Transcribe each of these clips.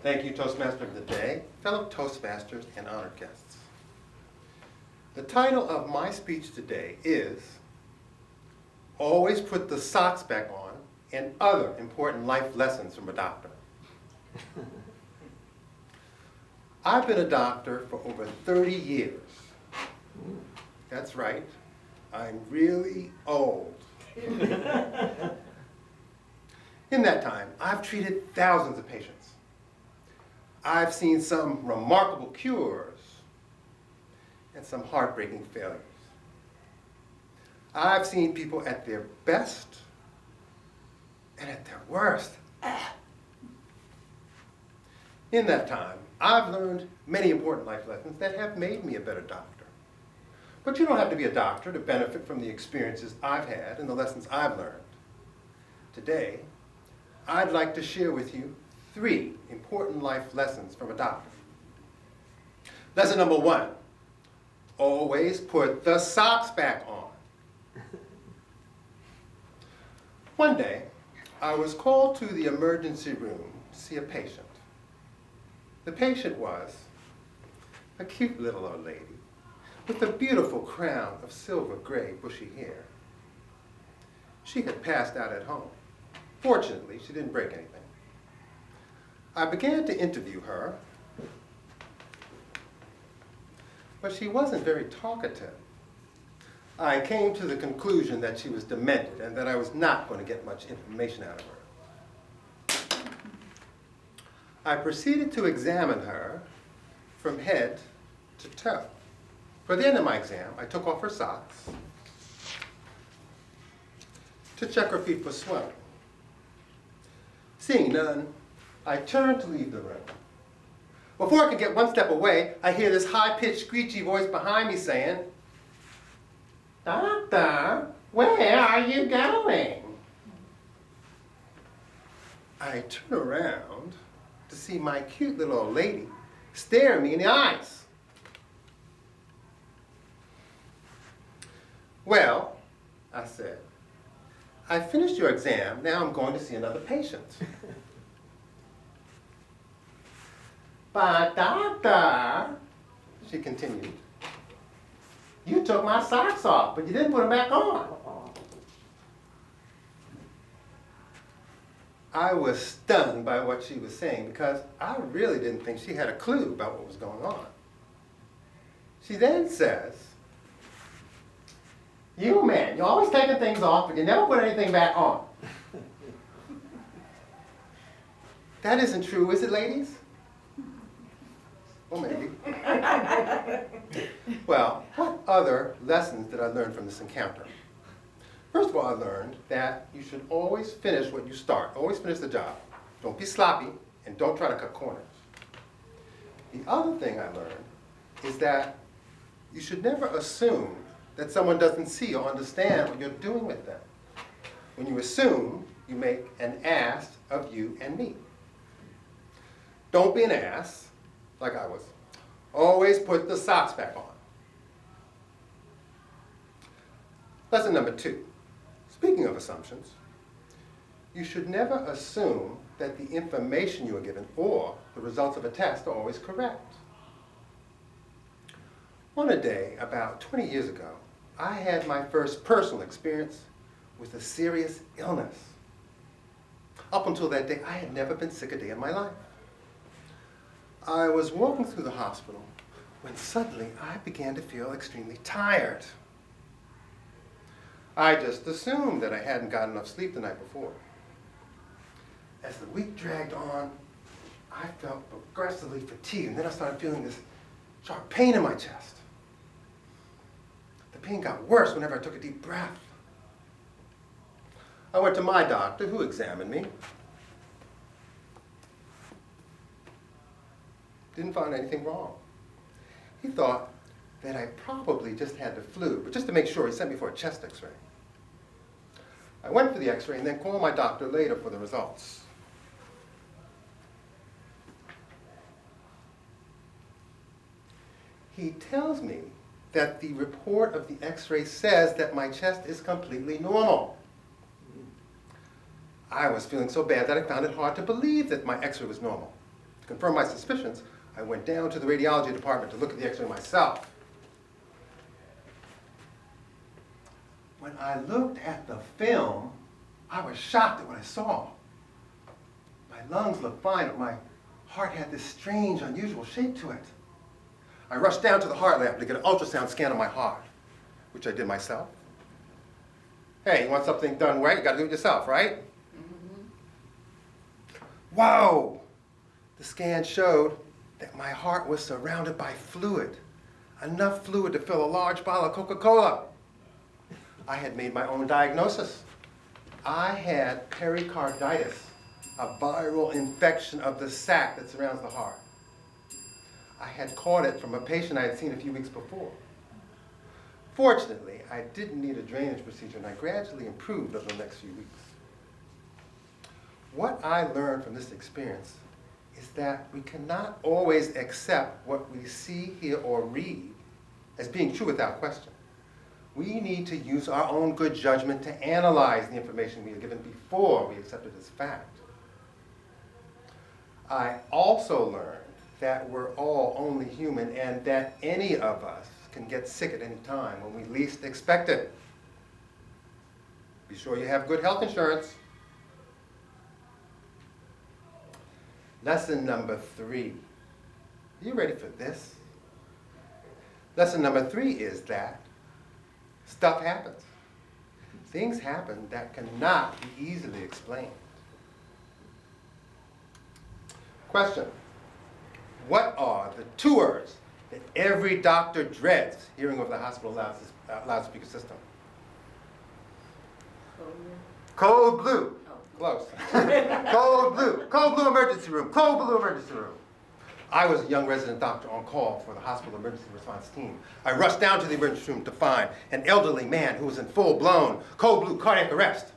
Thank you, Toastmaster of the Day, fellow Toastmasters, and honored guests. The title of my speech today is Always Put the Socks Back On and Other Important Life Lessons from a Doctor. I've been a doctor for over 30 years. That's right, I'm really old. In that time, I've treated thousands of patients. I've seen some remarkable cures and some heartbreaking failures. I've seen people at their best and at their worst. In that time, I've learned many important life lessons that have made me a better doctor. But you don't have to be a doctor to benefit from the experiences I've had and the lessons I've learned. Today, I'd like to share with you 3 important life lessons from a doctor. Lesson number 1, always put the socks back on. One day, I was called to the emergency room to see a patient. The patient was a cute little old lady with a beautiful crown of silver gray bushy hair. She had passed out at home. Fortunately, she didn't break anything. I began to interview her, but she wasn't very talkative. I came to the conclusion that she was demented and that I was not going to get much information out of her. I proceeded to examine her from head to toe. For the end of my exam, I took off her socks to check her feet for swelling. Seeing none, I turned to leave the room. Before I could get one step away, I hear this high-pitched, screechy voice behind me saying, "Doctor, where are you going?" I turn around to see my cute little old lady staring me in the eyes. "Well," I said, "I finished your exam. Now I'm going to see another patient." "But doctor," she continued, "you took my socks off, but you didn't put them back on." I was stunned by what she was saying because I really didn't think she had a clue about what was going on. She then says, "You man, you're always taking things off, but you never put anything back on." That isn't true, is it, ladies? Well, maybe. Well, what other lessons did I learn from this encounter? First of all, I learned that you should always finish what you start. Always finish the job. Don't be sloppy, and don't try to cut corners. The other thing I learned is that you should never assume that someone doesn't see or understand what you're doing with them. When you assume, you make an ass of you and me. Don't be an ass, like I was. Always put the socks back on. Lesson number 2. Speaking of assumptions, you should never assume that the information you are given or the results of a test are always correct. On a day about 20 years ago, I had my first personal experience with a serious illness. Up until that day, I had never been sick a day in my life. I was walking through the hospital when suddenly I began to feel extremely tired. I just assumed that I hadn't gotten enough sleep the night before. As the week dragged on, I felt progressively fatigued, and then I started feeling this sharp pain in my chest. The pain got worse whenever I took a deep breath. I went to my doctor, who examined me. Didn't find anything wrong. He thought that I probably just had the flu, but just to make sure, he sent me for a chest x-ray. I went for the x-ray and then called my doctor later for the results. He tells me that the report of the x-ray says that my chest is completely normal. I was feeling so bad that I found it hard to believe that my x-ray was normal, confirm my suspicions, I went down to the radiology department to look at the x-ray myself. When I looked at the film, I was shocked at what I saw. My lungs looked fine, but my heart had this strange, unusual shape to it. I rushed down to the heart lab to get an ultrasound scan of my heart, which I did myself. Hey, you want something done right, you gotta do it yourself, right? Mm-hmm. Whoa! The scan showed that my heart was surrounded by fluid, enough fluid to fill a large bottle of Coca-Cola. I had made my own diagnosis. I had pericarditis, a viral infection of the sac that surrounds the heart. I had caught it from a patient I had seen a few weeks before. Fortunately, I didn't need a drainage procedure, and I gradually improved over the next few weeks. What I learned from this experience is that we cannot always accept what we see, hear, or read as being true without question. We need to use our own good judgment to analyze the information we are given before we accept it as fact. I also learned that we're all only human and that any of us can get sick at any time when we least expect it. Be sure you have good health insurance. Lesson number 3. Are you ready for this? Lesson number 3 is that stuff happens. Things happen that cannot be easily explained. Question. What are the 2 words that every doctor dreads hearing over the hospital loudspeaker system? Cold blue. Close. Cold blue. Cold blue emergency room. Cold blue emergency room. I was a young resident doctor on call for the hospital emergency response team. I rushed down to the emergency room to find an elderly man who was in full-blown cold blue cardiac arrest.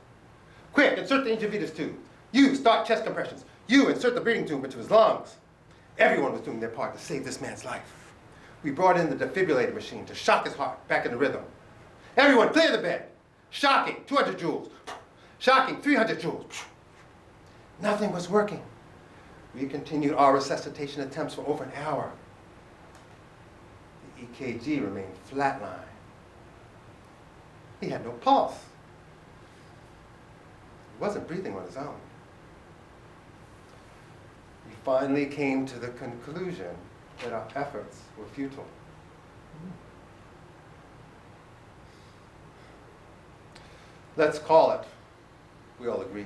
Quick, insert the intravenous tube. You start chest compressions. You insert the breathing tube into his lungs. Everyone was doing their part to save this man's life. We brought in the defibrillator machine to shock his heart back into rhythm. Everyone, clear the bed. Shocking, 200 joules. Shocking, 300 joules. Nothing was working. We continued our resuscitation attempts for over an hour. The EKG remained flatline. He had no pulse. He wasn't breathing on his own. We finally came to the conclusion that our efforts were futile. Let's call it, we all agree,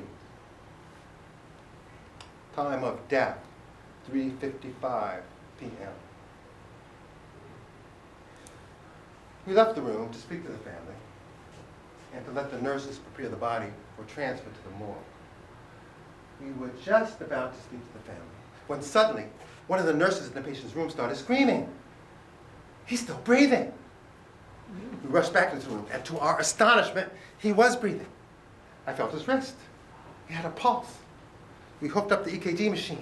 time of death, 3:55 p.m. We left the room to speak to the family and to let the nurses prepare the body for transfer to the morgue. We were just about to speak to the family when suddenly one of the nurses in the patient's room started screaming. He's still breathing. We rushed back into the room, and to our astonishment, he was breathing. I felt his wrist. He had a pulse. We hooked up the EKG machine.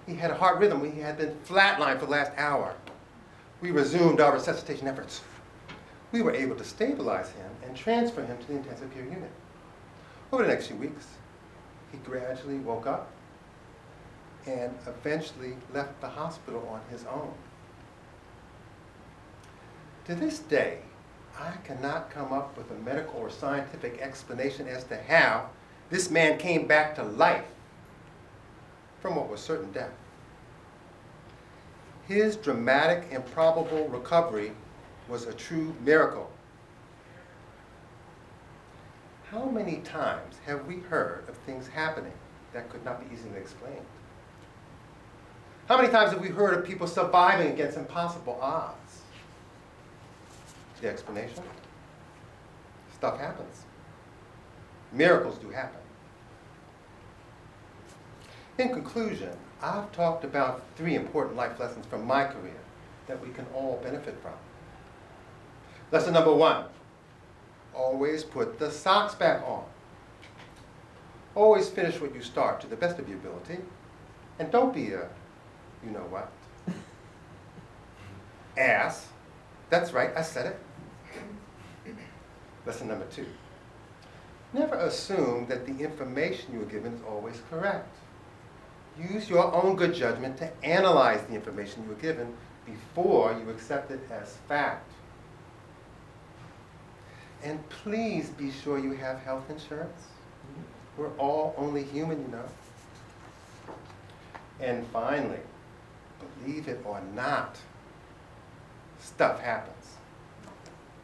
He had a heart rhythm. We had been flatlined for the last hour. We resumed our resuscitation efforts. We were able to stabilize him and transfer him to the intensive care unit. Over the next few weeks, he gradually woke up and eventually left the hospital on his own. To this day, I cannot come up with a medical or scientific explanation as to how this man came back to life from what was certain death. His dramatic, improbable recovery was a true miracle. How many times have we heard of things happening that could not be easily explained? How many times have we heard of people surviving against impossible odds? The explanation? Stuff happens. Miracles do happen. In conclusion, I've talked about 3 important life lessons from my career that we can all benefit from. Lesson number 1, always put the socks back on. Always finish what you start to the best of your ability, and don't be a you-know-what. Ass. That's right, I said it. Lesson number 2, never assume that the information you are given is always correct. Use your own good judgment to analyze the information you were given before you accept it as fact. And please be sure you have health insurance. We're all only human, you know. And finally, believe it or not, stuff happens.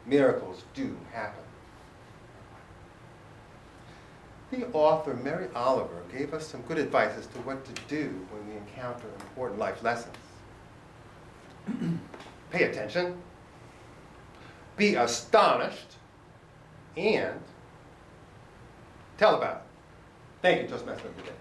Miracles do happen. The author, Mary Oliver, gave us some good advice as to what to do when we encounter important life lessons. Pay attention, be astonished, and tell about it. Thank you, Toastmasters, for today.